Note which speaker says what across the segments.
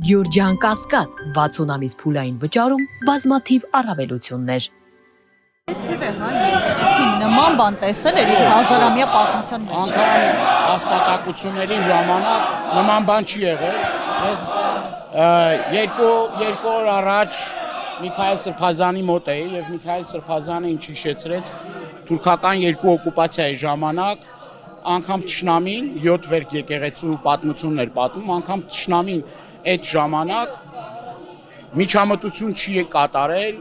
Speaker 1: Գյուրջան Կասկադ 60 ամիս փուլային վճարում բազմաթիվ առավելություններ։
Speaker 2: Երբևէ եկեղեցին նման բան տեսել էր իր հազարամյա պատմության մեջ։
Speaker 3: Անգամ հաստատակությունների ժամանակ նման բան չի եղել։ Ես երկու օր առաջ Միքայել Սրբազանի մոտ էի եւ Միքայել Սրբազանը ինչ հիշեցրեց թուրքական երկու օկուպացիայի ժամանակ անգամ Թշնամին 7 վերք եկեղեցու պատմություններ պատմում, անգամ Թշնամին այդ ժամանակ միջամտություն չի կատարել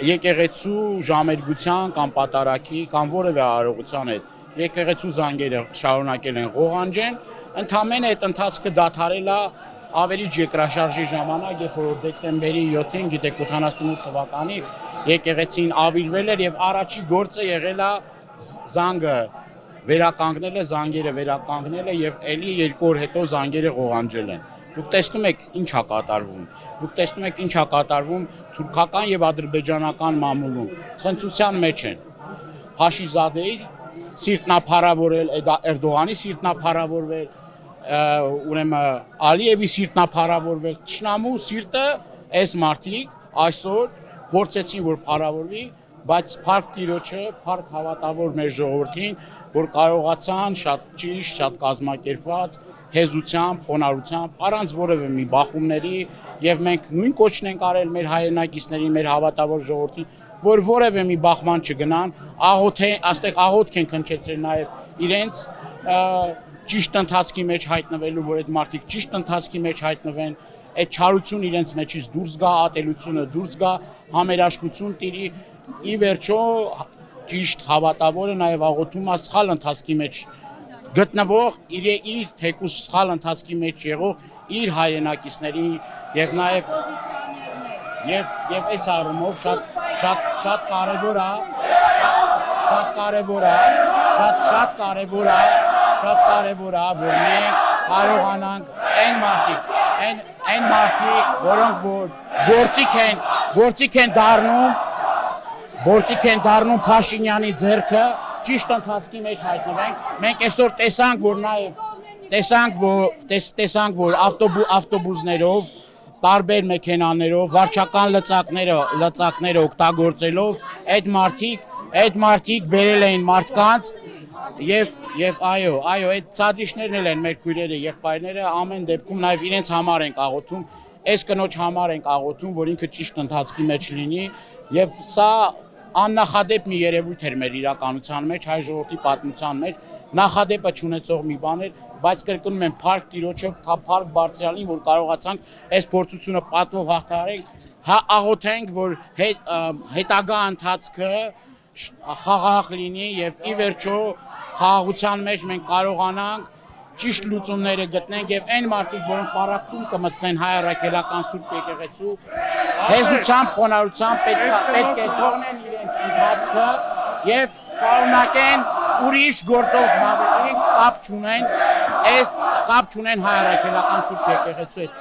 Speaker 3: եկեղեցու ժամերգության կամ պատարագի կամ որևէ արարողության հետ եկեղեցու զանգերը շարունակել են ղողանջեն, ընդամենը այդ ընթացքը դադարել է ավելի երկրաշարժի ժամանակ, երբ որ դեկտեմբերի 7-ին, գիտեք 88 թվականի եկեղեցին ավիրվել էր եւ առաջի գործը եղել է զանգը վերականգնել է, զանգերը վերականգնել է եւ ելի 2 օր հետո զանգերը ղողանջել են։ Դուք տեսնում եք ինչ է կատարվում։ Դուք տեսնում եք ինչ է կատարվում թուրքական եւ ադրբեջանական մամուլում։ Ցնծության մեջ են։ Փաշիզադեի սիրտնա փառավորել, Էրդողանի սիրտնա փառավորվել, ուրեմն Ալիևի սիրտնա փառավորվել, Թշնամու սիրտը այս մարդիկ այսօր փորձեցին որ փառավորվի, բայց փառք Տիրոջը, փառք հավատավոր մեր ժողովրդին, որ կարողացան շատ ճիշտ, շատ կազմակերպված, հեզությամբ, խոնարհությամբ, առանց որևէ մի բախումների եւ մենք նույն կոչն ենք արել մեր հայրենակիցներին, մեր հավատավոր ժողովրդին, որ որևէ մի բախման չգնան, այստեղ աղոթք են հնչեցրել նաեւ իրենց ճիշտ ընթացքի մեջ հայտնվելու, որ այդ մարդիկ ճիշտ ընթացքի մեջ հայտնվեն, այդ չարություն իրենց մեջից դուրս գա, ատելությունը դուրս գա, համերաշխություն տիրի, ի վերջո ճիշտ հավատավորը նաև աղոթում է սխալ ընթացքի մեջ գտնվող իր թեկուզ սխալ ընթացքի մեջ եղող իր հայրենակիցների եւ նաև եւ այս առումով շատ կարեւոր է որ մենք կարողանանք այն մարդիկ որոնք որ գործիք են դառնում Փաշինյանի ձեռքը ճիշտ ընթացքի մեջ հայտնվենք։ Մենք այսօր տեսանք, որ ավտոբուսներով, տարբեր մեքենաներով, վարչական լծակները օգտագործելով այդ մարդիկ բերել էին մարդկանց եւ այո, այդ ցածրիչներն էլ են մեր քույրերը, եղբայրները, ամեն դեպքում նաեւ իրենց համար ենք աղոթում, այս կնոջ համար ենք աղոթում, որ ինքը ճիշտ ընթացքի մեջ լինի եւ սա աննախադեպ մի երևույթ էր մեր իրականության մեջ, հայ ժողովրդի պատմության մեջ, նախադեպը չունեցող մի բան էր, բայց կրկնում եմ փառք Տիրոջը, փառք Բարձրալին, որ կարողացանք այս փորձությունը պատվով հաղթահարենք, աղոթենք, որ հետագա ընթացքը խաղաղ լինի եւ ի վերջո խաղաղության մեջ մենք կարողանանք ճիշտ լուծումները գտնենք եւ այն մարդիկ, որոնք պարակտում կմտցնեն հայ առաքելական Սուրբ եկեղեցու, հեզությամբ, խոնարհությամբ պետք է թողնեն իրենց ընթացքը եւ շարունակեն ուրիշ գործով զբաղվել, կապ չունեն հայ առաքելական Սուրբ եկեղեցու հետ։